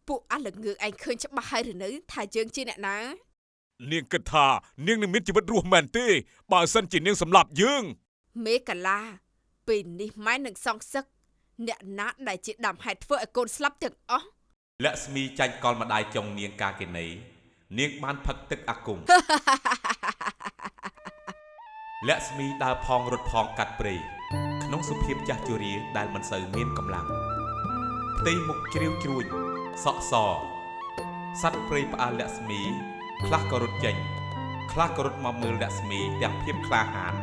ពួកអាល្ងើឯងឃើញច្បាស់ហើយឬនៅថាយើងជាអ្នកណានាងគិតថានាងនឹងមានជីវិតរស់មែនទេបើសិនជានាងសម្លាប់យើងមេកាឡាពេលនេះម៉ែនឹងសងសឹកអ្នកណាដែលជាដើមហេតុធ្វើឲ្យកូនស្លាប់ទាំងអស់លក្ស្មីចាញ់កលម្ដាយចុងនាងកាកិនីនាងបានផឹកទឹកអាគមលក្ស្មីដើរផងរត់ផងកាត់ព្រៃក្នុងសុភាពចាស់ជរាដែលមិនសូវមានកម្លាំងផ្ទៃមុខជ្រាវជ្រួញសក់សសត្វព្រៃផ្អើលលក្ស្មីខ្លះក៏រត់ចេញខ្លះក៏រត់មកមើលលក្ស្មីទាំងភាពក្លាហាន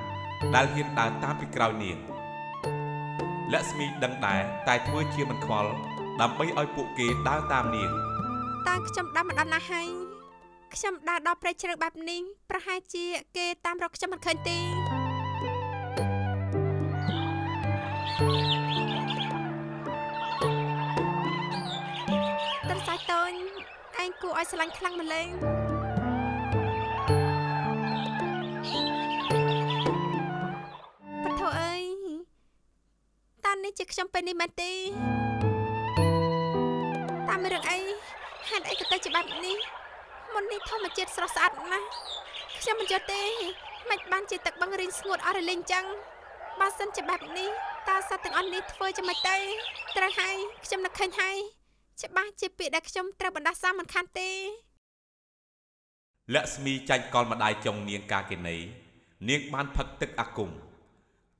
ដែលហ៊ានដើរតាមពីក្រោយនាងលក្ស្មីដឹងដែរតែធ្វើជាមិនខ្វល់ដើម្បីឲ្យពួកគេដើរតាមនាងតាខ្ញុំដើរមិនដល់ណាហើយខ្ញុំដើរដល់ព្រៃជ្រៅបែបនេះប្រហែលជាគេតាមរកខ្ញុំមិនឃើញទេត្រសាយតូនឯងគួរឲ្យស្រឡាញ់ខ្លាំងម្ល៉េះប៉ាថោអើយតានេះជាខ្ញុំពេលនេះមែនទេតាមរឿងអីហេតុអីក៏ទៅជាបែបនេះមុននេះធម្មជាតិស្រស់ស្អាតណាស់ខ្ញុំមិនយល់ទេមិនបានជាទឹកបឹងរីងស្ងួតអស់រលីងចឹងបើសិនជាបែបនេះតើសត្វទាំងអស់នេះធ្វើយ៉ាងម៉េចទៅត្រូវហើយខ្ញុំនឹកឃើញហើយច្បាស់ជាពាក្យដែលខ្ញុំត្រូវបណ្ដាសាមិនខានទេលក្ស្មីចាញ់កលម្ដាយចុងនាងកាកិនីនាងបានផឹកទឹកអាគម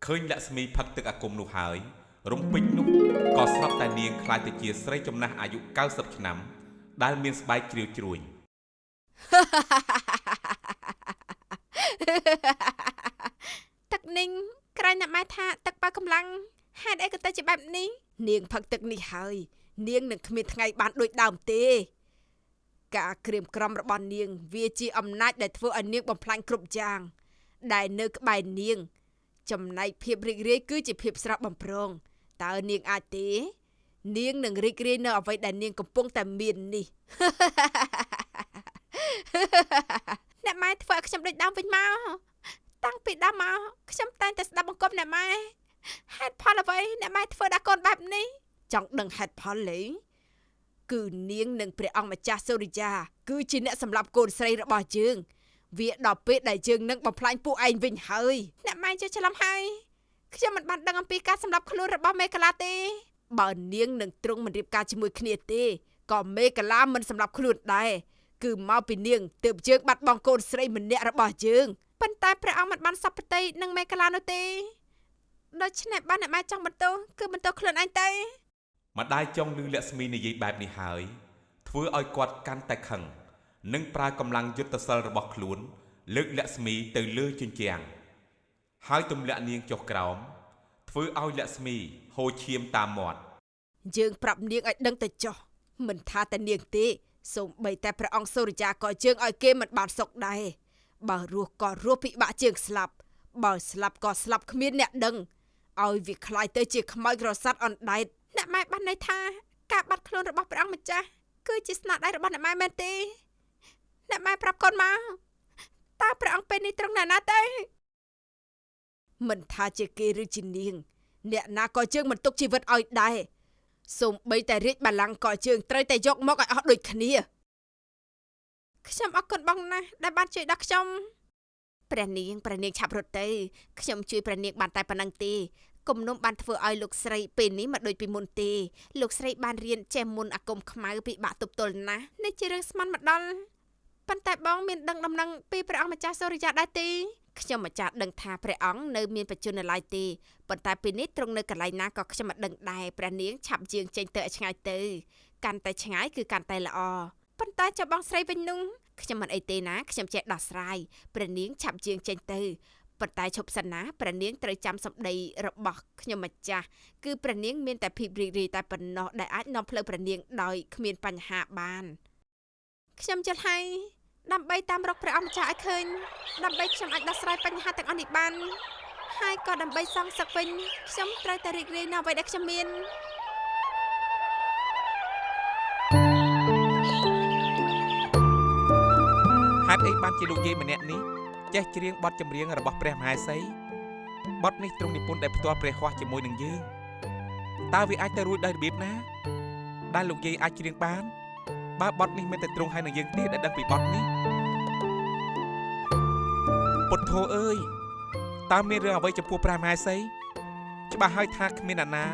ឃើញលក្ស្មីផឹកទឹកអាគមនោះហើយរំពេចនោះក៏ស្រាប់តែនាងខ្លាចទៅជាស្រីចំណាស់អាយុ90ឆ្នាំដែលមានស្បែកជ្រាវជ្រួញទឹកninhក្រែងអ្នកម៉ែថាទឹកបើកម្លាំងហេតុអីក៏ទៅជាបែបនេះនាងផឹកទឹកនេះហើយនាងនឹងគ្មានថ្ងៃបានដូចដើមទេការក្រៀមក្រំរបស់នាងវាជាអំណាចដែលធ្វើឲ្យនាងបំផ្លាញគ្រប់យ៉ាងដែលនៅក្បែរនាងចំណែកភាពរីករាយគឺជាភាពស្រស់បំព្រងតើនាងអាចទេនាងនឹងរីករាយនៅអ្វីដែលនាងកំពុងតែមាននេះអ្នកម៉ែធ្វើឲ្យខ្ញុំដូចដើមវិញមកតាំងពីដើមមកខ្ញុំតែងតែស្ដាប់បង្គាប់អ្នកម៉ែហេតុផលអ្វីអ្នកម៉ែធ្វើដល់កូនបែបនេះចង់ដឹងហេតុផលទេគឺនាងនិងព្រះអង្គម្ចាស់សូរិយាគឺជាអ្នកសម្លាប់កូនស្រីរបស់យើងវាដល់ពេលដែលយើងនឹងបំផ្លាញពួកឯងវិញហើយអ្នកម៉ែជឿច្រឡំហើយខ្ញុំមិនបានដឹងអំពីការសម្លាប់ខ្លួនរបស់មេកាឡាទេបើនាងនឹងទ្រង់មិនរៀបការជាមួយគ្នាទេក៏មេកាឡាមិនសម្លាប់ខ្លួនដែរគឺមកពីនាងទើបយើងបាត់បង់កូនស្រីម្នាក់របស់យើងប៉ុន្តែព្រះអង្គមិនបានសពតិនឹងមេកាឡានោះទេដូច្នេះបានអ្នកម៉ែចង់បន្ទោសគឺបន្ទោសខ្លួនឯងទេម្ដាយចុងឮលក្ស្មីនិយាយបែបនេះហើយធ្វើឲ្យគាត់កាន់តែខឹងនិងប្រើកម្លាំងយុទ្ធសិលរបស់ខ្លួនលើកលក្ស្មីទៅលើជញ្ជាំងហើយទម្លាក់នាងចុះក្រោមធ្វើឲ្យលក្ស្មីហូរឈាមតាមមាត់យើងប្រាប់នាងឲ្យដឹងទៅចុះមិនថាតែនាងទេសូម្បីតែព្រះអង្គសូរិយាក៏យើងឲ្យគេមិនបានសុខដែរបើរស់ក៏រស់ពិបាកជាងស្លាប់បើស្លាប់ក៏ស្លាប់គ្មានអ្នកដឹងឲ្យវាคล้ายទៅជាខ្មោចក្រសាត់អណ្ដែតអ្នកម៉ែបានន័យថាការបាត់ខ្លួនរបស់ព្រះអង្គម្ចាស់គឺជាស្នាដៃរបស់អ្នកម៉ែមែនទេអ្នកម៉ែប្រាប់កូនមកតើព្រះអង្គពេលនេះត្រង់ណាទេមិនថាជាគេឬជានាងអ្នកណាក៏យើងមិនទុកជីវិតឲ្យដែរសូម្បីតែរាជបល្ល័ង្កក៏យើងត្រូវតែយកមកឲ្យអស់ដូចគ្នាខ្ញុំអរគុណបងណាស់ដែលបានជួយដល់ខ្ញុំព្រះនាងឆាប់រត់ទៅខ្ញុំជួយព្រះនាងបានតែប៉ុណ្្នឹងទេគំនុំបានធ្វើឲ្យលោកស្រីពេលនេះមកដូចពីមុនទេលោកស្រីបានរៀនចេះមុនអាគមខ្មៅពិបាកទប់ទល់ណាស់នេះជារឿងស្មានមកដល់ប៉ុន្តែបងមានដឹងដំណឹងពីព្រះអង្គម្ចាស់សូរិយាដែរទេខ្ញុំម្ចាស់ដឹងថាព្រះអង្គនៅមានបច្ចុប្បន្ននៅឡើយទេប៉ុន្តែពេលនេះទ្រង់នៅកន្លែងណាក៏ខ្ញុំមិនដឹងដែរព្រះនាងឆាប់ជាងចេញទៅឲ្យឆ្ងាយទៅកាន់តែឆ្ងាយគឺកាន់តែល្អប៉ុន្តែចុះបងស្រីវិញនោះខ្ញុំមិនអីទេណាខ្ញុំចេះដោះស្រាយព្រះនាងឆាប់ជាងចេញទៅប៉ុន្តែឈប់សិនណាព្រះនាងត្រូវចាំសម្ដីរបស់ខ្ញុំម្ចាស់គឺព្រះនាងមានតែភាពរីករាយតែប៉ុណ្ណោះដែលអាចនាំផ្លូវព្រះនាងដោយគ្មានបញ្ហាបានខ្ញុំយល់ហើយដើម្បីតាមរកព្រះអង្គម្ចាស់ឲ្យឃើញដើម្បីខ្ញុំអាចដោះស្រាយបញ្ហាទាំងអស់នេះបានហើយក៏ដើម្បីសងសឹកវិញខ្ញុំត្រូវតែរីករាយនៅអ្វីដែលខ្ញុំមានហេតុអីបានជាលោកយាយម្នាក់នេះចេះច្រៀងបទចម្រៀងរបស់ព្រះមហេសីបទនេះទ្រង់និពន្ធដោយផ្ទាល់ព្រះហស្ថជាមួយនឹងយើងតើវាអាចទៅរួចដោយរបៀបណាដែលលោកយាយអាចច្រៀងបាន បើបត់នេះមានតែទ្រង់ហើយនឹងយើងទេដែលដឹងពីបត់នេះពុទ្ធោអើយតើមានរឿងអ្វីចំពោះព្រះមហេសីច្បាស់ហើយថាគ្មានអ្នកណា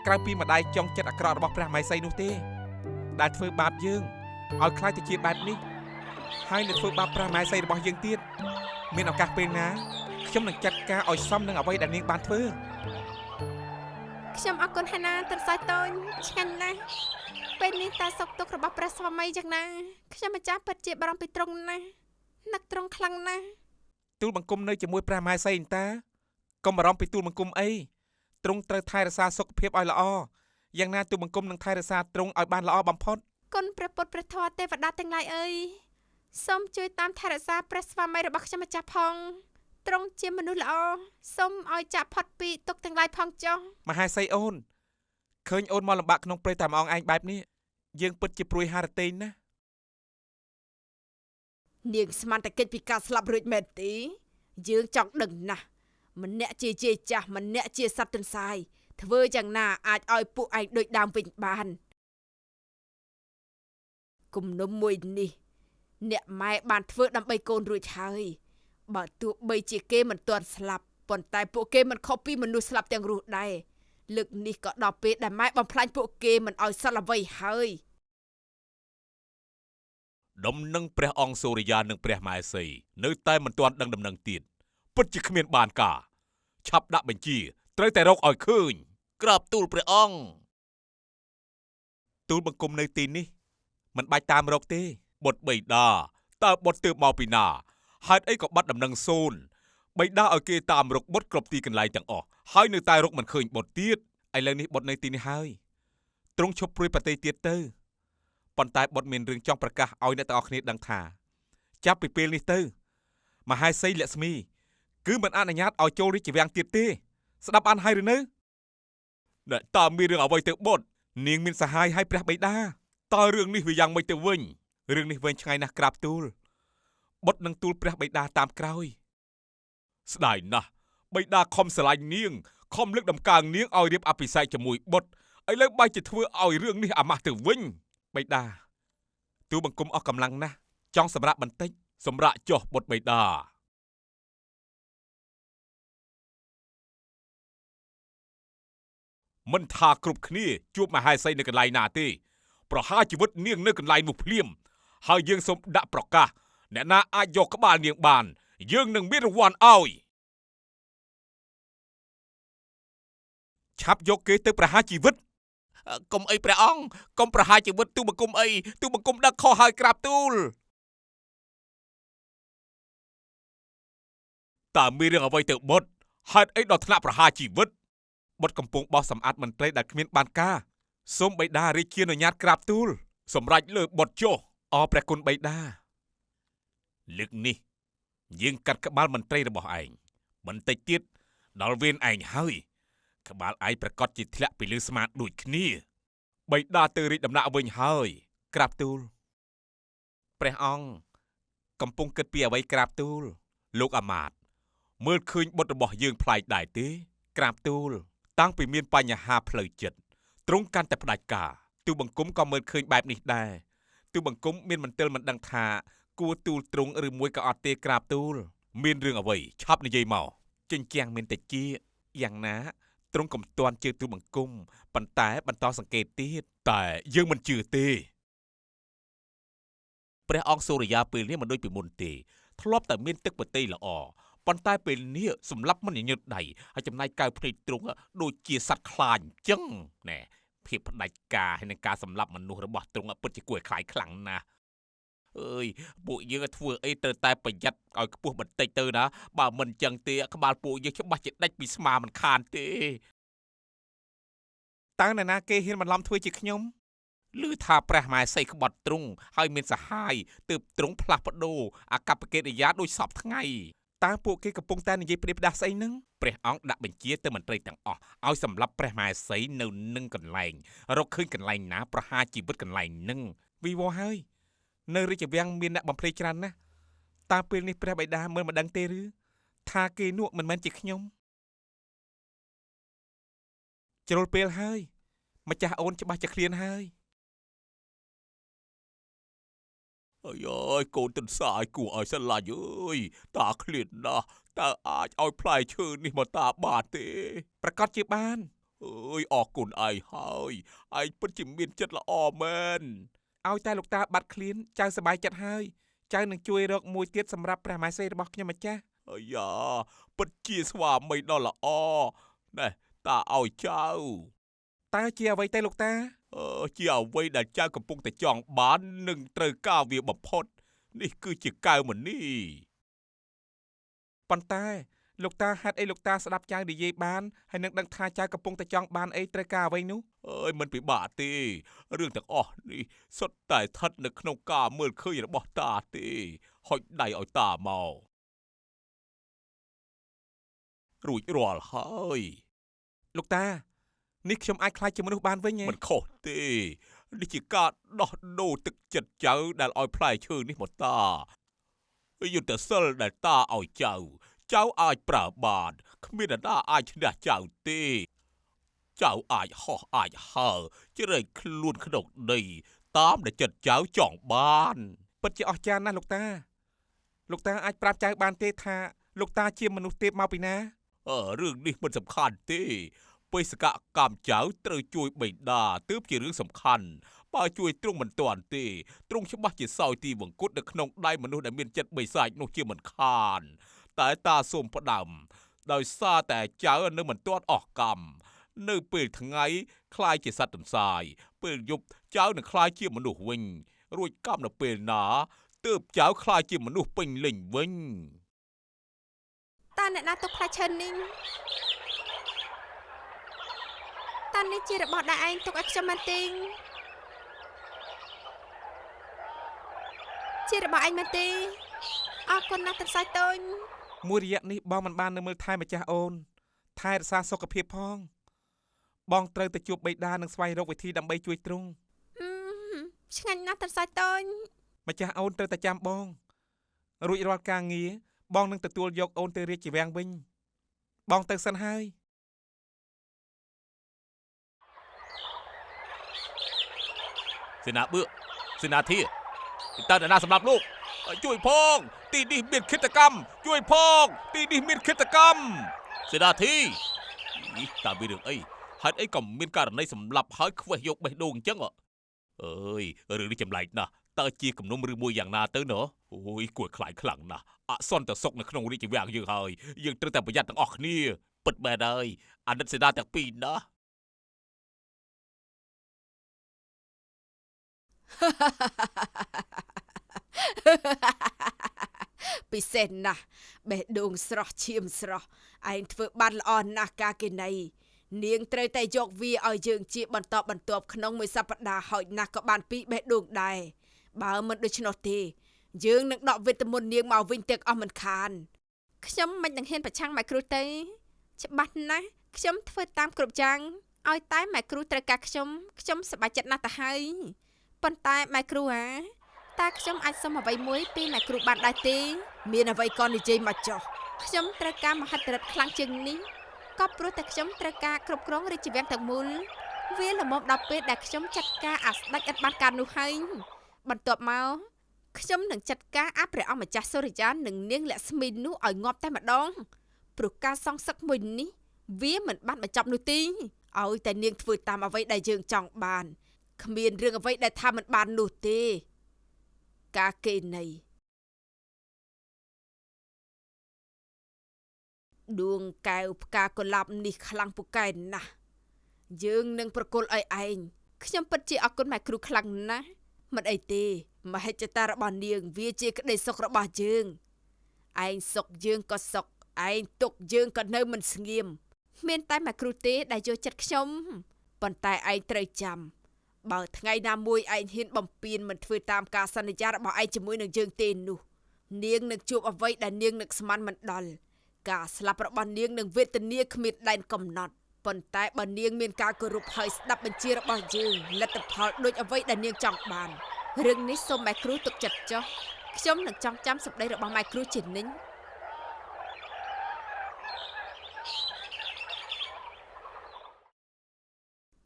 ក្រៅពីម្ដាយចង់ចិត្តអាក្រក់របស់ព្រះមហេសីនោះទេដែលធ្វើបាបយើងឲ្យខ្លាចទៅជាបែបនេះហើយនឹងធ្វើបាបព្រះមហេសីរបស់យើងទៀតមានឱកាសពេលណាខ្ញុំនឹងចាត់ការឲ្យសមនឹងអ្វីដែលនាងបានធ្វើ ខ្ញុំអរគុណហើយណាទន្សាយតូចឆ្ងាញ់ណាស់ពេលនេះតាសុកទុករបស់ព្រះស្វាមីយ៉ាងណាខ្ញុំម្ចាស់ពិតជាបារម្ភពីទ្រង់ណាស់នឹកទ្រង់ខ្លាំងណាស់ ទូលបង្គំនៅជាមួយព្រះមហេសីតាកុំបារម្ភពីទូលបង្គំអីទ្រង់ត្រូវថែរក្សាសុខភាពឲ្យល្អយ៉ាងណាទូលបង្គំនឹងថែរក្សាទ្រង់ឲ្យបានល្អបំផុត គុណព្រះពុទ្ធព្រះធម៌ទេវតាទាំងឡាយអើយសូមជួយតាមថែរក្សាព្រះស្វាមីរបស់ខ្ញុំម្ចាស់ផងទ្រង់ជាមនុស្សល្អសូមឲ្យចាក់ផុតពីទុក្ខទាំងឡាយផងចុះ មហេសីអូនឃើញអូនមកលំបាកក្នុងព្រៃតែម្អងឯងបែបនេះយើងពិតជាព្រួយហារតេងណា នាងស្មានតែកិច្ចពីការស្លាប់រួចមែនទេយើងចង់ដឹងណាស់ម្នាក់ជាចាស់ម្នាក់ជាសត្វទន្សាយធ្វើយ៉ាងណាអាចឲ្យពួកឯងដូចដើមវិញបានគំនុំមួយនេះអ្នកម៉ែបានធ្វើដើម្បីកូនរួចហើយបើទោះបីជាគេមិនទាន់ស្លាប់ប៉ុន្តែពួកគេមិនខុសពីមនុស្សស្លាប់ទាំងរស់ដែរលើកនេះក៏ដល់ពេលដែលម៉ែបំផ្លាញពួកគេមិនឲ្យសល់អ្វីហើយ ដំណឹងព្រះអង្គសូរិយានិងព្រះមហេសីនៅតែមិនទាន់ដឹងដំណឹងទៀតពិតជាគ្មានបានការឆាប់ដាក់បញ្ជាត្រូវតែរកឲ្យឃើញក្រាបទូលព្រះអង្គ ទូលបង្គំនៅទីនេះមិនបាច់តាមរកទេ បុត្របិតាតើបុត្រទើបមកពីណាហេតុអីក៏បាត់ដំណឹងសូនបិតាឲ្យគេតាមរកបុត្រគ្រប់ទីកន្លែងទាំងអស់ហើយនៅតែរកមិនឃើញបុត្រទៀត ឥឡូវនេះបុត្រនៅទីនេះហើយទ្រង់ឈប់ព្រួយប្រទេសទៀតទៅប៉ុន្តែបុត្រមានរឿងចង់ប្រកាសឲ្យអ្នកទាំងអស់គ្នាដឹងថាចាប់ពីពេលនេះទៅមហេសីលក្ស្មីគឺមិនអនុញ្ញាតឲ្យចូលរាជវាំងទៀតទេស្ដាប់បានហើយឬនៅ អ្នកតើមានរឿងអ្វីទៅបុត្រ នាងមានសហាយឲ្យព្រះបិតា តើរឿងនេះវាយ៉ាងម៉េចទៅវិញ រឿងនេះវែងឆ្ងាយណាស់ក្រាបទូលបុត្រនឹងទូលព្រះបិតាតាមក្រោយ ស្ដាយណាស់បិតាខំស្រឡាញ់នាងខំលើកដំកើងនាងឲ្យរៀបអភិសេកជាមួយបុត្រឥឡូវបែរជាធ្វើឲ្យរឿងនេះអាម៉ាស់ទៅវិញ បិតាទូលបង្គំអស់កម្លាំងណាស់ចង់សម្រាប់បន្តិច សម្រាប់ចុះបុត្របិតាមិនថាគ្រប់គ្នាជួបមហេសីនៅកន្លែងណាទេប្រហារជីវិតនាងនៅកន្លែងនោះភ្លាមហើយយើងសូមដាក់ប្រកាសអ្នកណាអាចយកក្បាលនាងបានយើងនឹងមានរង្វាន់ឲ្យ ឆាប់យកគេទៅប្រហារជីវិត កុំអីព្រះអង្គកុំប្រហារជីវិតទូបង្គំអីទូបង្គំដឹកខុសហើយក្រាបទូលតើមានរឿងអ្វីទៅបុត្រហេតុអីដល់ថ្នាក់ប្រហារជីវិត បុត្រកំពុងបោះសម្អាតមន្ត្រីដែលគ្មានបានការសូមបិតារាជាអនុញ្ញាតក្រាបទូល សម្រាប់លើបុត្រចុះ អរព្រះគុណបិតា លើកនេះយើងកាត់ក្បាលមន្ត្រីរបស់ឯងបន្តិចទៀតដល់វេនឯងហើយក្បាលឯងប្រកាសជាធ្លាក់ពីលើស្មាដូចគ្នាបិតាទៅរាជដំណាក់វិញហើយ ក្រាបទូលព្រះអង្គកំពុងគិតពីអ្វីក្រាបទូល លោកអាមាត្យមើលឃើញបុត្ររបស់យើងប្លែកដែរទេ ក្រាបទូល តាំងពីមានបញ្ហាផ្លូវចិត្តទ្រង់កាន់តែផ្ដាច់ការ ទូលបង្គំក៏មើលឃើញបែបនេះដែរទូលបង្គំមានមន្ទិលមិនដឹងថាគួរទូលទ្រង់ឬមួយក៏អត់ទេក្រាបទូល មានរឿងអ្វីឆាប់និយាយមក ជញ្ជាំងមានតិចជាយ៉ាងណាទ្រង់កំទាន់ជឿទូលបង្គំប៉ុន្តែបន្តសង្កេតទៀត តែយើងមិនជឿទេ ព្រះអង្គសូរិយាពេលនេះមិនដូចពីមុនទេធ្លាប់តែមានទឹកប្រតិយល្អប៉ុន្តែពេលនេះសម្លាប់មិនញញើតដៃហើយចំណាយកៅភ្នែកទ្រង់ដូចជាសត្វខ្លាញ់ចឹងណែភាពផ្ដាច់ការហើយនឹងការសម្លាប់មនុស្សរបស់ទ្រង់ពិតជាគួរឲ្យខ្លាចខ្លាំងណាស់អើយពួកយើងធ្វើអីត្រូវតែប្រយ័ត្នឲ្យខ្ពស់បន្តិចទៅណាបើមិនចឹងទេក្បាលពួកយើងច្បាស់ជាដាច់ពីស្មាមិនខានទេ តើនរណាគេហ៊ានបន្លំធ្វើជាខ្ញុំ ឮថាព្រះមហេសីក្បត់ទ្រង់ហើយមានសហាយទើបទ្រង់ផ្លាស់ប្ដូរអាកប្បកិរិយាដូចសពថ្ងៃ តើពួកគេកំពុងតែនិយាយផ្ដេសផ្ដាសស្អីហ្នឹង ព្រះអង្គដាក់បញ្ជាទៅមន្ត្រីទាំងអស់ឲ្យសម្លាប់ព្រះមហេសីនៅនឹងកន្លែងរកឃើញកន្លែងណាប្រហារជីវិតកន្លែងហ្នឹង វិវោហើយនៅរាជវាំងមានអ្នកបំភ្លៃច្រើនណាស់តើពេលនេះព្រះបិតាមើលមិនដឹងទេឬថាគេនោះមិនមែនជាខ្ញុំជ្រុលពេលហើយម្ចាស់អូនច្បាស់ជាឃ្លានហើយ អើយអើយកូនទន្សាយគួរឲ្យស្រឡាញ់អើយតាឃ្លានណាស់តើអាចឲ្យផ្លែឈើនេះមកតាបានទេ ប្រកាសជាបាន អើយអរគុណឯងហើយឯងពិតជាមានចិត្តល្អមែន ឲ្យតែលោកតាបាត់ឃ្លានចៅសប្បាយចិត្តហើយចៅនឹងជួយរកមួយទៀតសម្រាប់ព្រះមហេសីរបស់ខ្ញុំម្ចាស់ អាយ៉ាពិតជាស្វាមីដ៏ល្អណែតាឲ្យចៅ តើជាអ្វីទៅលោកតា ជាអ្វីដែលចៅកំពុងតែចង់បាននិងត្រូវការវាបំផុតនេះគឺជាកែវមនី ប៉ុន្តែលោកតាហេតុអីលោកតាស្ដាប់ចៅនិយាយបានហើយនឹងដឹងថាចៅកំពុងតែចង់បានអីត្រូវការអ្វីនោះ អើយមិនពិបាកទេរឿងទាំងអស់នេះសុទ្ធតែស្ថិតនៅក្នុងការមើលឃើញរបស់តាទេហុចដៃឲ្យតាមករួចរាល់ហើយ លោកតានេះខ្ញុំអាចខ្លាចជាមនុស្សបានវិញទេ មិនខុសទេនេះជាការដោះដូរទឹកចិត្តចៅដែលឲ្យផ្លែឈើនេះមកតាយុទ្ធសិលដែលតាឲ្យចៅអាចប្រើបានគ្មានអ្នកណាអាចឈ្នះចៅទេចៅអាចហោះអាចហើរជ្រែកខ្លួនក្នុងដីតាមដែលចិត្តចៅចង់បាន ពិតជាអស្ចារ្យណាស់លោកតាលោកតាអាចប្រាប់ចៅបានទេថាលោកតាជាមនុស្សទេពមកពីណា រឿងនេះមិនសំខាន់ទេបេសកកម្មចៅត្រូវជួយបិតាទើបជារឿងសំខាន់បើជួយទ្រង់មិនទាន់ទេទ្រង់ច្បាស់ជាសោយទីវង្គតនៅក្នុងដៃមនុស្សដែលមានចិត្តបិសាចនោះជាមិនខានតែតាសូមផ្ដាំដោយសារតែចៅនៅមិនទាន់អស់កម្មនៅពេលថ្ងៃคล้ายជាសត្វទន្សាយពេលយប់ចៅនឹងคล้ายជាមនុស្សវិញរួចកម្មនៅពេលណាទើបចៅคล้ายជាមនុស្សពេញលេញវិញ តើអ្នកណាទុកផ្លែឈើនេះតើនេះជារបស់ដែលឯងទុកឲ្យខ្ញុំមែនទេជារបស់ឯងមែនទេអរគុណណាស់ទន្សាយតូច មួយរយៈនេះបងមិនបាននៅមើលថែម្ចាស់អូនថែរក្សាសុខភាពផងបងត្រូវទៅជួបបិតានិងស្វែងរកវិធីដើម្បីជួយទ្រង់ ឆ្ងាញ់ណាស់ទន្សាយតូច ម្ចាស់អូនត្រូវតែចាំបងរួចរាល់ការងារបងនឹងទទួលយកអូនទៅរាជវាំងវិញបងទៅសិនហើយ សេនាបឿសេនាធាតើអ្នកណាសម្រាប់លោកជួយផងទីនេះមានឃាតកម្មជួយផងទីនេះមានឃាតកម្មសេនាធីតើមានរឿងអីហេតុអីក៏មានករណីសម្លាប់ហើយខ្វេះយកបេះដូងអញ្ចឹងអើយរឿងនេះចម្លែកណាស់តើជាគំនុំឬមួយយ៉ាងណាទៅណ៎អូយគួរខ្លាចខ្លាំងណាស់អសន្នតសុកនៅក្នុងរាជវាំងយើងហើយយើងត្រូវតែប្រយ័ត្នទាំងអស់គ្នាពិតមែនហើយអតីតសេនាទាំងពីរណា ពិសេសណាស់បេះដូងស្រស់ឈាមស្រស់ឯងធ្វើបានល្អណាស់កាគេណីនាងត្រូវតែយកវាឲ្យយើងជាបន្តបន្ទាប់ក្នុងមួយសប្តាហ៍ហើយណាស់ក៏បានពីរបេះដូងដែរបើមិនដូច្នោះទេយើងនឹងដកវីតាមីននាងមកវិញទាំងអស់មិនខានខ្ញុំមិននឹងហ៊ានប្រឆាំងម៉ែគ្រូទេច្បាស់ណាស់ខ្ញុំធ្វើតាមគ្រប់យ៉ាងឲ្យតែម៉ែគ្រូត្រូវការខ្ញុំសប្បាយចិត្តណាស់ទៅហើយប៉ុន្តែម៉ែគ្រូតើខ្ញុំអាចសុំអ្វីមួយពីម៉ែគ្រូបានដែរទេមានអ្វីក៏និយាយមកចុះខ្ញុំត្រូវការមហិទ្ធិឫទ្ធិខ្លាំងជាងនេះក៏ព្រោះតែខ្ញុំត្រូវការគ្រប់គ្រងរាជវាំងទាំងមូលវាល្មមដល់ពេលដែលខ្ញុំចាត់ការអាស្ដេចឥតបានការនោះហើយបន្ទាប់មកខ្ញុំនឹងចាត់ការអាព្រះអង្គម្ចាស់សូរិយានិងនាងលក្ស្មីនោះឲ្យងាប់តែម្ដងព្រោះការសងសឹកមួយនេះវាមិនបានបញ្ចប់នោះទេឲ្យតែនាងធ្វើតាមអ្វីដែលយើងចង់បានគ្មានរឿងអ្វីដែលថាមិនបាននោះទេកាគេណីដួងកែវផ្កាកុលាបនេះខ្លាំងពូកែណាស់យើងនឹងប្រគល់ឲ្យឯងខ្ញុំពិតជាអរគុណម៉ែគ្រូខ្លាំងណាស់មិនអីទេមហិច្ឆតារបស់នាងវាជាក្តីសុខរបស់យើងឯងសុខយើងក៏សុខឯងទុកយើងក៏នៅមិនស្ងៀមមានតែម៉ែគ្រូទេដែលយកចិត្តខ្ញុំប៉ុន្តែឯងត្រូវចាំបើថ្ងៃណាមួយឯងហ៊ានបំពេញមិនធ្វើតាមការសន្យារបស់ឯងជាមួយនឹងយើងទេនោះនាងនឹងជួបអ្វីដែលនាងនឹកស្មានមិនដល់ការស្លាប់របស់នាងនឹងវេទនាគ្មានដែនកំណត់ប៉ុន្តែបើនាងមានការគោរពហើយស្ដាប់បញ្ជារបស់យើងលទ្ធផលដូចអ្វីដែលនាងចង់បានរឿងនេះសូមម៉ែគ្រូទុកចិត្តចុះខ្ញុំនឹងចងចាំសម្ដីរបស់ម៉ែគ្រូជានិញ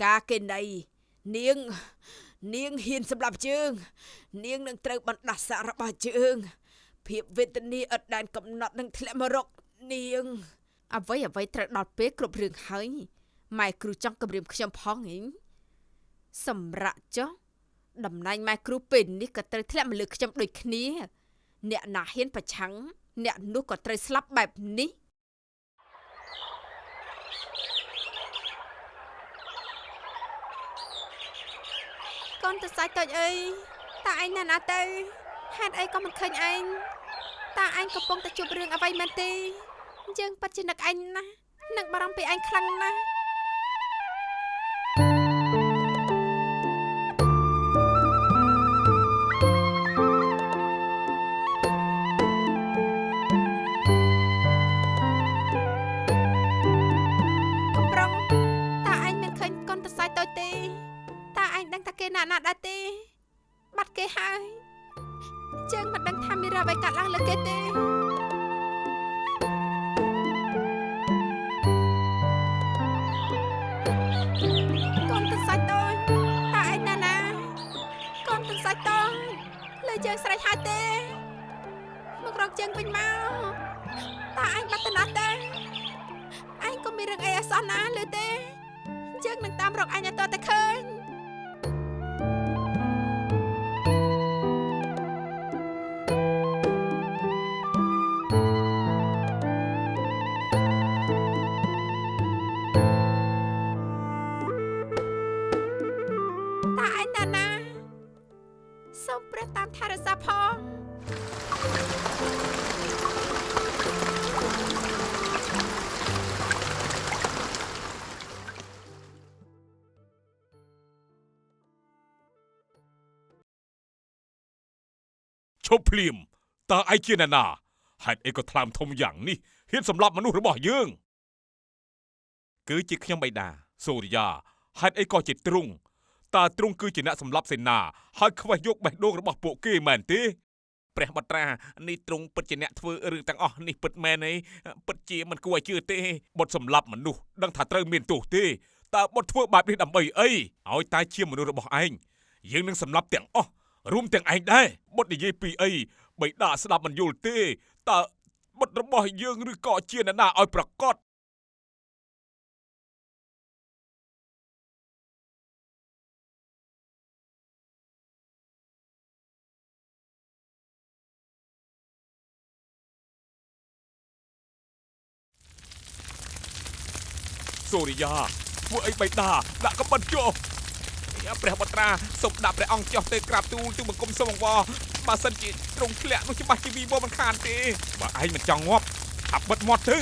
កាគេណីនាង នាងហ៊ានសម្រាប់ជើងនាងនឹងត្រូវបណ្ដាសារបស់ជើងភាពវេទនាឥតដែនកំណត់នឹងធ្លាក់មករកនាងអ្វីត្រូវដល់ពេលគ្រប់រឿងហើយម៉ែគ្រូចង់គម្រាមខ្ញុំផងហីសម្រាប់ចុះតំណែងម៉ែគ្រូពេលនេះក៏ត្រូវធ្លាក់មកលើខ្ញុំដូចគ្នាអ្នកណាហ៊ានប្រឆាំងអ្នកនោះក៏ត្រូវស្លាប់បែបនេះកូនតសៃតូចអើយតើឯងណាទៅហេតុអីក៏មិនឃើញឯងតើឯងកំពុងតែជួបរឿងអ្វីមែនទេយើងពិតជានឹកឯងណាស់នឹកបារម្ភពីឯងខ្លាំងណាស់កំប្រុងតើឯងមិនឃើញកូនតសៃតូចទេតើឯងដឹងថាគេណាដែរទេបាត់គេហើយជើងមិនដឹងថាមានអ្វីកើតឡើងលើគេទេកូនទឹកសាច់តូចតើឯងណាកូនទឹកសាច់តូចលើជើងស្រេចហើយទេមករកជើងវិញមកតើឯងបាត់ទៅណាទេឯងក៏មានរឿងអីអសោះណាលើទេជើងនឹងតាមរកឯងឲ្យតតែឃើញសូមព្រះតាមថែរក្សាផងឈប់ភ្លាមតើឯងជាអ្នកណាហេតុអីក៏ថ្លើមធំយ៉ាងនេះហ៊ានសម្លាប់មនុស្សរបស់យើងគឺជាខ្ញុំបិតាសូរិយាហេតុអីក៏ជាទ្រង់តើទ្រង់គឺជាអ្នកសម្លាប់សេនាហើយខ្វះយកបេះដូងរបស់ពួកគេមែនទេព្រះបត្រានេះទ្រង់ពិតជាអ្នកធ្វើរឿងទាំងអស់នេះពិតមែនទេពិតជាមិនគួរឲ្យជឿទេបុតសម្លាប់មនុស្សដឹងថាត្រូវមានទោសទេតើបុតធ្វើបែបនេះដើម្បីអីឲ្យតែជាមនុស្សរបស់ឯងយើងនឹងសម្លាប់ទាំងអស់រួមទាំងឯងដែរបុតនិយាយពីអីបិតាស្ដាប់មិនយល់ទេតើបុតរបស់យើងឬក៏ជាអ្នកណាឲ្យប្រកាសសូរិយាធ្វើអីបិតាដាក់កបិតចុះព្រះបត្រាសូមដាក់ព្រះអង្គចុះទៅក្រាបទូលទូលបង្គំសូមអង្វរបើសិនជាទ្រង់ធ្លាក់នោះច្បាស់ជាវីវមិនខានទេបើឯងមិនចង់ងាប់អាប់បិទមាត់ទៅ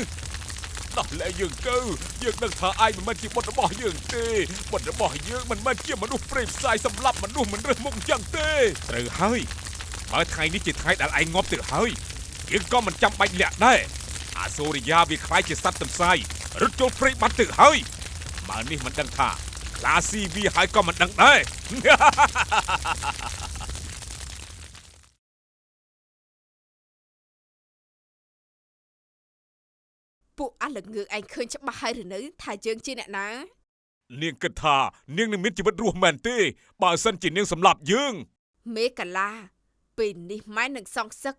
ដោះលែងយើងទៅយើងដឹងថាឯងមិនមែនជាបុត្ររបស់យើងទេបុត្ររបស់យើងមិនមែនជាមនុស្សព្រៃផ្សាយសម្លាប់មនុស្សមិនរើសមុខយ៉ាងទេត្រូវហើយបើថ្ងៃនេះជាថ្ងៃដែលឯងងាប់ទៅហើយយើងក៏មិនចាំបាច់លាក់ដែរអាសូរិយាវាខ្លាចជាសត្វទន្សាយរត់ចូលព្រៃបាត់ទៅហើយបើនេះមិនដឹងថាខ្លាស៊ីវាហើយក៏មិនដឹងដែរពួកអាល្ងើឯងឃើញច្បាស់ហើយឬនៅថាយើងជាអ្នកណានាងគិតថានាងនឹងមានជីវិតរស់មែនទេបើសិនជានាងសម្លាប់យើងមេកាឡាពេលនេះម៉ែនឹងសងសឹក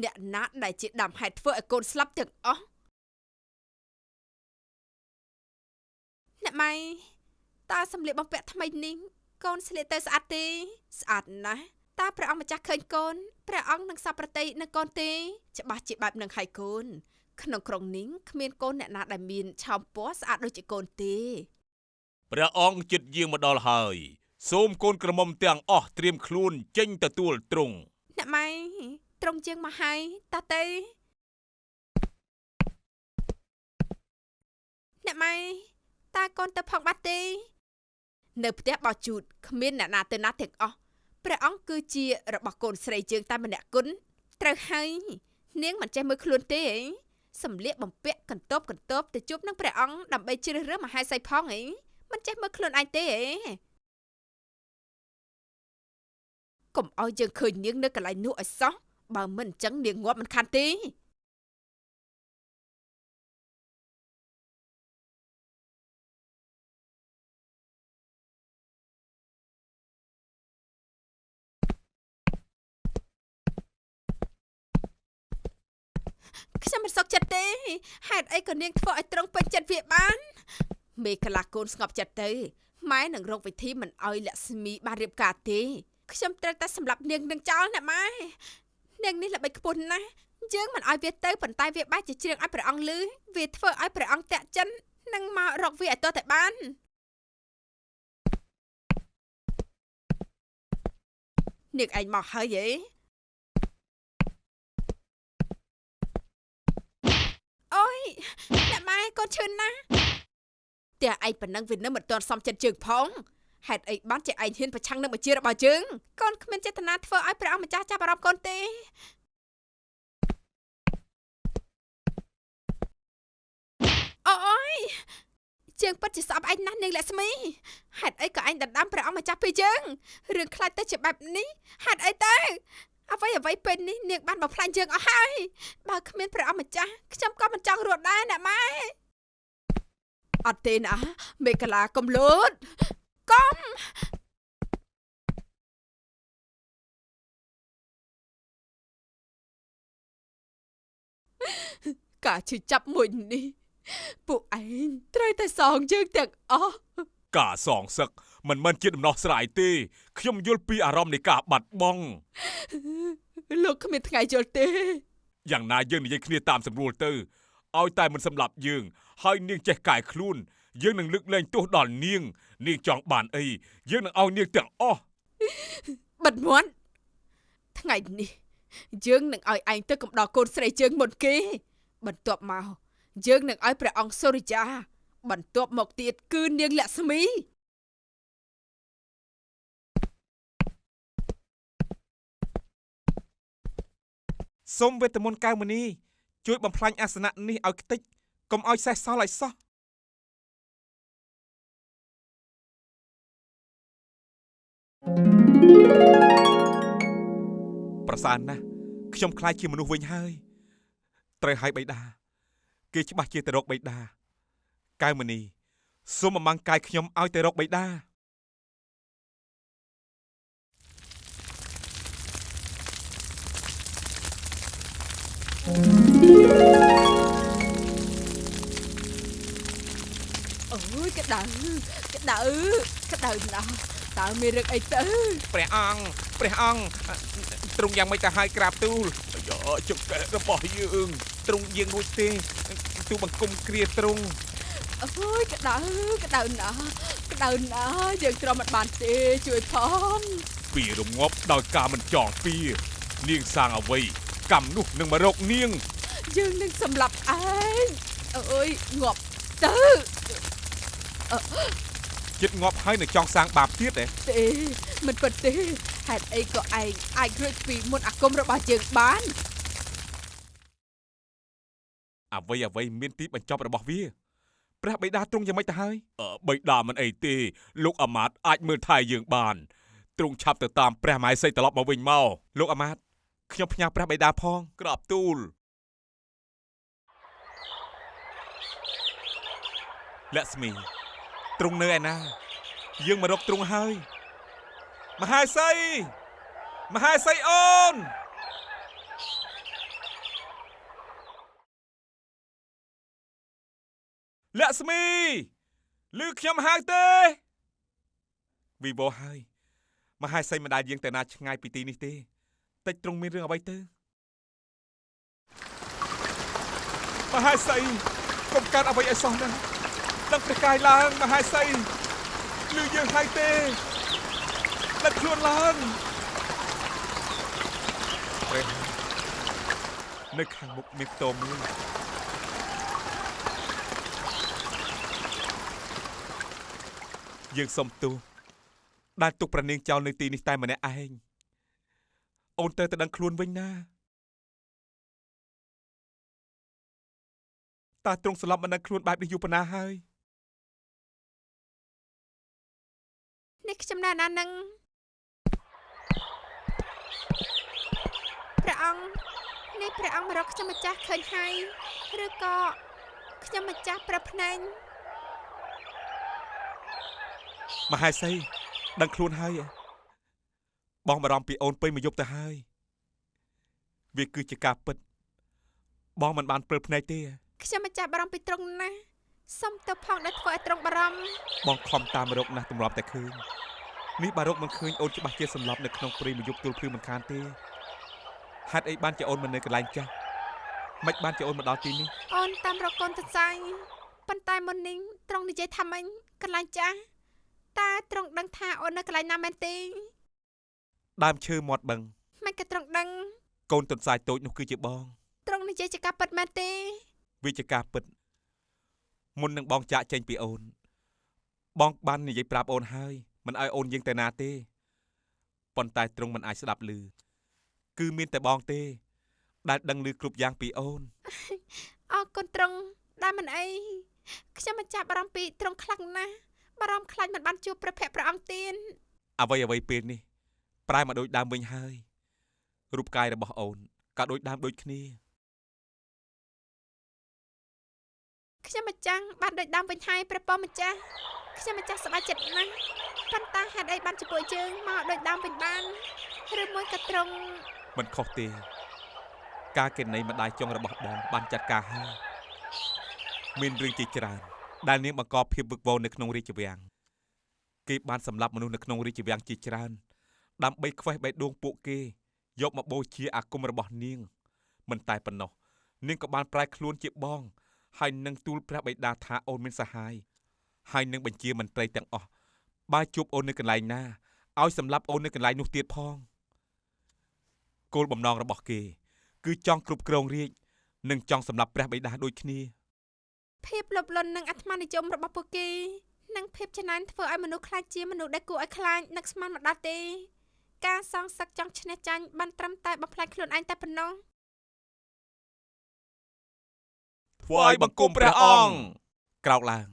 អ្នកណាដែលជាដើមហេតុធ្វើឲ្យកូនស្លាប់ទាំងអស់អ្នកម៉ៃតើសម្លៀកបំពាក់ថ្មីនេះកូនស្លៀកទៅស្អាតទេស្អាតណាស់តើព្រះអង្គម្ចាស់ឃើញកូនព្រះអង្គនឹងសពប្រតិនឹងកូនទេច្បាស់ជាបែបនឹងហើយកូនក្នុងក្រុងនេះគ្មានកូនអ្នកណាដែលមានឆោមពណ៌ស្អាតដូចជាកូនទេព្រះអង្គចិត្តយាងមកដល់ហើយសូមកូនក្រមុំទាំងអស់ត្រៀមខ្លួនចេញទទួលទ្រង់អ្នកម៉ៃទ្រង់ជាងមកហើយតាទេអ្នកម៉ៃតើកូនទៅផងបាត់ទេនៅផ្ទះបោះជូតគ្មានអ្នកណាទៅណាទាំងអស់ព្រះអង្គគឺជារបស់កូនស្រីយើងតែម្នាក់គុណត្រូវហើយនាងមិនចេះមើលខ្លួនទេអីសម្លៀកបំពាក់កន្ទប់ទៅជួបនឹងព្រះអង្គដើម្បីជ្រើសរើសមហេសីផងអីមិនចេះមើលខ្លួនឯងទេអីកុំឲ្យយើងឃើញនាងនៅកន្លែងនោះឲ្យសោះបើមិនអញ្ចឹងនាងងាប់មិនខានទេ ខ្ញុំមិនសុខចិត្តទេហេតុអីក៏នាងធ្វើឲ្យត្រង់ពេញចិត្តវាបានមេកលាកូនស្ងប់ចិត្តទៅម៉ែនឹងរកវិធីមិនឲ្យលក្ស្មីបានរៀបការទេខ្ញុំត្រូវតែសម្លាប់នាងនឹងចោលណាម៉ែនាងនេះល្បិចខ្ពស់ណាស់យើងមិនឲ្យវាទៅប៉ុន្តែវាបែរជាជ្រៀងឲ្យព្រះអង្គលឺវាធ្វើឲ្យព្រះអង្គតាក់ចិននឹងមករកវាឲ្យទាល់តែបាននាងឯងមកហើយហ៎អូយអ្នកម៉ែកូនឈឺណាស់តែឯងប៉ុណ្ណឹងវានៅមិនទាន់សមចិត្តជើងផងហេតុអីបានជាឯងហ៊ានប្រឆាំងនឹងបញ្ជារបស់យើងកូនគ្មានចេតនាធ្វើឲ្យព្រះអង្គម្ចាស់ចាប់អារម្មណ៍កូនទេអូយជើងពិតជាស្អប់ឯងណាស់នាងលក្ស្មីហេតុអីក៏ឯងដណ្ដើមព្រះអង្គម្ចាស់ពីយើងរឿងខ្លាចទៅជាបែបនេះហេតុអីទៅអ្វីពេលនេះនាងបានបំផ្លាញយើងអស់ហើយបើគ្មានព្រះអង្គម្ចាស់ខ្ញុំក៏មិនចង់រស់ដែរណាម៉ែអត់ទេណាមេកលាកំលូតកុំការឈឺចាប់មួយនេះពួកឯងត្រូវតែសងយើងទាំងអស់ការសងសឹកមិនមែនជាដំណោះស្រាយទេខ្ញុំយល់ពីអារម្មណ៍នៃការបាត់បង់លោកគ្មានថ្ងៃយល់ទេយ៉ាងណាយើងនិយាយគ្នាតាមស្រួលទៅឲ្យតែមិនសម្លាប់យើងហើយនាងចេះកែខ្លួនយើងនឹងលើកលែងទោសដល់នាងចង់បានអីយើងនឹងឲ្យនាងទាំងអស់បិទមាត់ថ្ងៃនេះយើងនឹងឲ្យឯងទៅកំដរកូនស្រីយើងមុនគេបន្ទាប់មកយើងនឹងឲ្យព្រះអង្គសូរិយាបន្ទាប់មកទៀតគឺនាងលក្ស្មីសូមវេទមន្តកៅមនីជួយបំផ្លាញអាសនៈនេះឲ្យខ្ទេចកុំឲ្យសេះសល់ឲ្យសោះប្រសើរណាស់ខ្ញុំខ្លាចជាមនុស្សវិញហើយត្រូវឲ្យបិតាគេច្បាស់ជាទៅរកបិតាកៅមនីសូមអំងកាយខ្ញុំឲ្យទៅរកបិតាអូយក្តៅណាស់តើមានរឿងអីទៅព្រះអង្គទ្រង់យ៉ាងមិនទៅឲ្យក្រាបទូលចង្កេះរបស់យើងទ្រង់យើងរួចទេទូបង្គំគ្រាទ្រង់អូយក្តៅណាស់យើងទ្រាំមិនបានទេជួយផងពីរងាប់ដោយការមិនចងពៀនាងសាងអ្វីកម្មនោះនឹងមករកនាងយើងនឹងសម្លាប់ឯងអូយងាប់ទៅចិត្តងាប់ហើយនឹងចង់សាងបាបទៀតទេមិនពិតទេហេតុអីក៏ឯងអាចរួចពីមុនអាគមរបស់យើងបានអ្វីមានទីបញ្ចប់របស់វាព្រះបិតាទ្រង់យ៉ាងម៉េចទៅហើយបិតាមិនអីទេលោកអាមាត្យអាចមើលថែយើងបានទ្រង់ឆាប់ទៅតាមព្រះមហេសីត្រឡប់មកវិញមកលោកអាមាត្យខ្ញុំផ្ញើព្រះបិតាផងក្រាបទូលលក្ស្មីទ្រង់នៅឯណាយើងមករកទ្រង់ហើយមហេសីអូនលក្ស្មីឮខ្ញុំហៅទេវិវោហើយមហេសីមិនដែលយាងទៅណាឆ្ងាយពីទីនេះទេតិចទ្រង់មានរឿងអ្វីទៅមហេសីកុំកើតអ្វីឲ្យសោះណាដឹងព្រះកាយឡើងមហេសីឮយើងហើយទេដឹកខ្លួនឡើងព្រះនៅខាងមុខមានខ្ទមមួយយើងសុំទោសដែលទុកប្រនាងចោលនៅទីនេះតែម្នាក់ឯងអូនទៅដឹងខ្លួនវិញណាតើទ្រង់ស្លាប់មិនដឹងខ្លួនបែបនេះយូរប៉ុណ្ណាហើយនេះខ្ញុំណាស់ណានឹងព្រះអង្គមករកខ្ញុំម្ចាស់ឃើញហើយឬក៏ខ្ញុំម្ចាស់ប្រភ្នែងមហេសីដឹងខ្លួនហើយបងបារម្ភពីអូនពេញមួយយប់ទៅហើយវាគឺជាការពិត បងមិនបានព្រើភ្នែកទេ ខ្ញុំមិនចាប់បារម្ភពីត្រង់ណាសុំទៅផងដែលធ្វើឲ្យត្រង់បារម្ភ បងខំតាមរកណាស់ទម្រាំតែឃើញនេះបើរកមិនឃើញអូនច្បាស់ជាសន្លប់នៅក្នុងព្រៃមួយយប់ទល់ភ្លឺមិនខានទេហេតុអីបានជាអូនមិននៅកន្លែងចាស់មិនបានជាអូនមកដល់ទីនេះ អូនតាមរកកូនទន្សាយប៉ុន្តែមុននេះត្រង់និយាយថាម៉េចកន្លែងចាស់តើត្រង់ដឹងថាអូននៅកន្លែងណាមែនទេ ដើមឈើមាត់បឹង មិនក៏ត្រង់ដឹង កូនទន្សាយតូចនោះគឺជាបង ត្រង់និយាយជាការពិតមែនទេ វាជាការពិតមុននឹងបងចាក់ចេញពីអូនបងបាននិយាយប្រាប់អូនហើយមិនឲ្យអូនយាងទៅណាទេប៉ុន្តែទ្រង់មិនអាចស្ដាប់ឮគឺមានតែបងទេដែលដឹងឮគ្រប់យ៉ាងពីអូន អរគុណត្រង់ដែលមិនអីខ្ញុំមិនចាប់បារម្ភពីត្រង់ខ្លាំងណាស់បារម្ភខ្លាចមិនបានជួបព្រះភ័ក្ត្រព្រះអង្គទៀត អ្វីពេលនេះប្រែមកដូចដើមវិញហើយរូបកាយរបស់អូនក៏ដូចដើមដូចគ្នា ខ្ញុំមិនចាំងបានដូចដើមវិញហើយព្រះប៉ម្ចាស់ខ្ញុំមិនចាស់សប្បាយចិត្តណាស់ប៉ុន្តែហេតុអីបានជាពួកយើងមកដូចដើមវិញបានឬមួយក៏ត្រង់ មិនខុសទេការកេណីម្ដាយចុងរបស់បងបានចាត់ការហើយមានរឿងជាច្រើនដែលនាងបង្កភាពវឹកវរនៅក្នុងរាជវាំងគេបានសម្លាប់មនុស្សនៅក្នុងរាជវាំងជាច្រើនដើម្បីខ្វេះបេះដូងពួកគេយកមកបូជាអាគមរបស់នាងមិនតែប៉ុណ្ណោះនាងក៏បានប្រែខ្លួនជាបងហើយនឹងទូលព្រះបិតាថាអូនមានសហាយហើយនឹងបញ្ជាមន្ត្រីទាំងអស់បើជួបអូននៅកន្លែងណាឲ្យសម្លាប់អូននៅកន្លែងនោះទៀតផងគោលបំណងរបស់គេគឺចង់គ្រប់គ្រងរាជនិងចង់សម្លាប់ព្រះបិតាដូចគ្នា ភាពលោភលន់និងអាត្មានិយមរបស់ពួកគេនិងភាពច្នៃធ្វើឲ្យមនុស្សខ្លាចជាមនុស្សដែលគួរឲ្យខ្លាចនឹកស្មានមិនដល់ទេការសងសឹកចង់ឈ្នះចាញ់បានត្រឹមតែបំផ្លាញខ្លួនឯងតែប៉ុណ្ណោះ ថ្វាយបង្គំព្រះអង្គក្រោកឡើង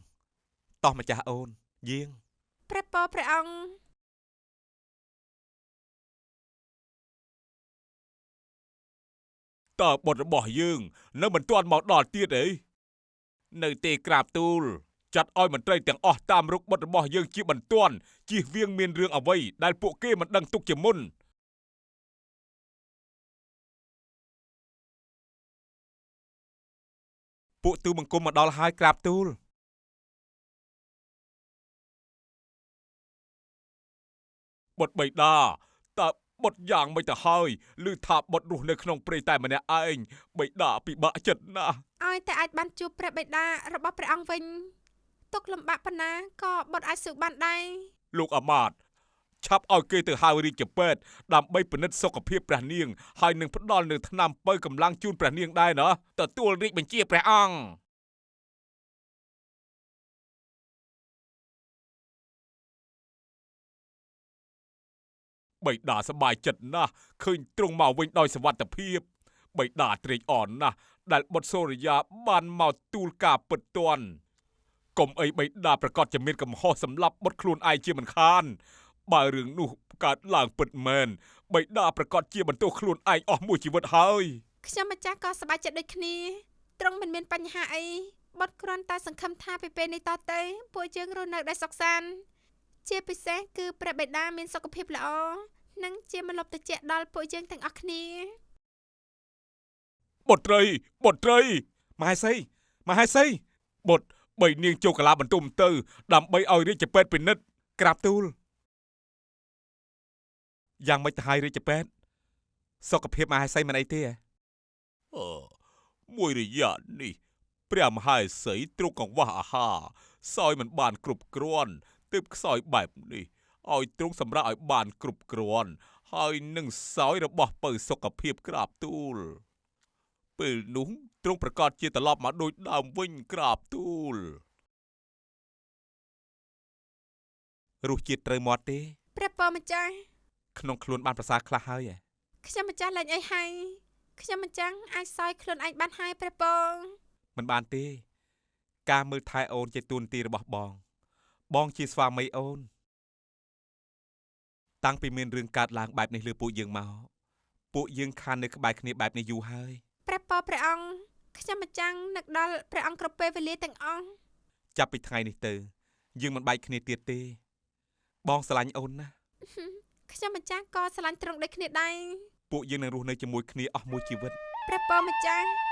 តោះម្ចាស់អូនយាង ព្រះពរព្រះអង្គ តើបុត្ររបស់យើងនៅមិនទាន់មកដល់ទៀតអីនៅទេក្រាបទូលចាត់ឲ្យមន្ត្រីទាំងអស់តាមរុកបុត្ររបស់យើងជាបន្ទាន់ជៀសវាងមានរឿងអ្វីដែលពួកគេមិនដឹងទុកជាមុនពួកទូបង្គំមកដល់ហើយក្រាបទូល បុត្របិតាតើបុត្រយ៉ាងមិនទៅហើយឬថាបុត្ររស់នៅក្នុងព្រៃតែម្នាក់ឯងបិតាពិបាកចិត្តណាស់ ឲ្យតែអាចបានជួបព្រះបិតារបស់ព្រះអង្គវិញទុកលំបាកប៉ុណ្ណាក៏បុតអាចស៊ូបានដែរ លោកអាមាត្យឆាប់ឲ្យគេទៅហៅរាជពេទ្យដើម្បីពិនិត្យសុខភាពព្រះនាងហើយនឹងផ្ដល់នូវថ្នាំពៅកម្លាំងជូនព្រះនាងដែរណាទទួលរាជបញ្ជាព្រះអង្គបិតាសប្បាយចិត្តណាស់ឃើញទ្រង់មកវិញដោយសុវត្ថិភាពបិតាត្រេកអរណាស់ដែលបុត្រសូរិយាបានមកទូលការពិតទាន់កុំអីបិតាប្រកាសជាមានកំហុសសម្រាប់បុត្រខ្លួនឯងជាមិនខានបើរឿងនោះកើតឡើងពិតមែនបិតាប្រកាសជាបន្ទោសខ្លួនឯងអស់មួយជីវិតហើយ ខ្ញុំម្ចាស់ក៏សប្បាយចិត្តដូចគ្នាត្រង់មិនមានបញ្ហាអីបុតគ្រាន់តែសង្ឃឹមថាពីពេលនេះតទៅពួកយើងរស់នៅដោយសុខសាន្តជាពិសេសគឺព្រះបិតាមានសុខភាពល្អនិងជាម្លប់ត្រជាក់ដល់ពួកយើងទាំងអស់គ្នា បុត្រីមហេសីបុត្របីនាងចូលកាឡាបន្ទុំទៅដើម្បីឲ្យរាជពេទ្យពិនិត្យ ក្រាបទូលយ៉ាងមិនទៅហើយរាជពេទ្យសុខភាពមហេសីមិនអីទេ មួយរយៈនេះព្រះមហេសីទ្រង់កង្វះអាហារសោយមិនបានគ្រប់គ្រាន់ទើបខ្សោយបែបនេះឲ្យទ្រង់សម្រាប់ឲ្យបានគ្រប់គ្រាន់ហើយនឹងសោយរបស់ពៅសុខភាពក្រាបទូលពេលនោះទ្រង់ប្រកាសជាត្រឡប់មកដូចដើមវិញក្រាបទូល រសជាតិត្រូវមាត់ទេ ព្រះពរម្ចាស់ ក្នុងខ្លួនបានប្រសើរខ្លះហើយ ខ្ញុំម្ចាស់លែងអីហើយខ្ញុំម្ចាស់អាចសោយខ្លួនឯងបានហើយព្រះពរ មិនបានទេការមើលថែអូនជាទួនាទីរបស់បងជាស្វាមីអូនតាំងពីមានរឿងកើតឡើងបែបនេះលើពួកយើងខាននៅក្បែរគ្នាបែបនេះយូរហើយ ព្រះពរព្រះអង្គខ្ញុំម្ចាំងនឹកដល់ព្រះអង្គគ្រប់ពេលវេលាទាំងអស់ ចាប់ពីថ្ងៃនេះទៅយើងមិនបែកគ្នាទៀតទេបងស្រឡាញ់អូនណាស់ ខ្ញុំម្ចាស់ក៏ស្រឡាញ់ទ្រង់ដូចគ្នាដែរ ពួកយើងនឹងរស់នៅជាមួយគ្នាអស់មួយជីវិត ព្រះពរម្ចាស់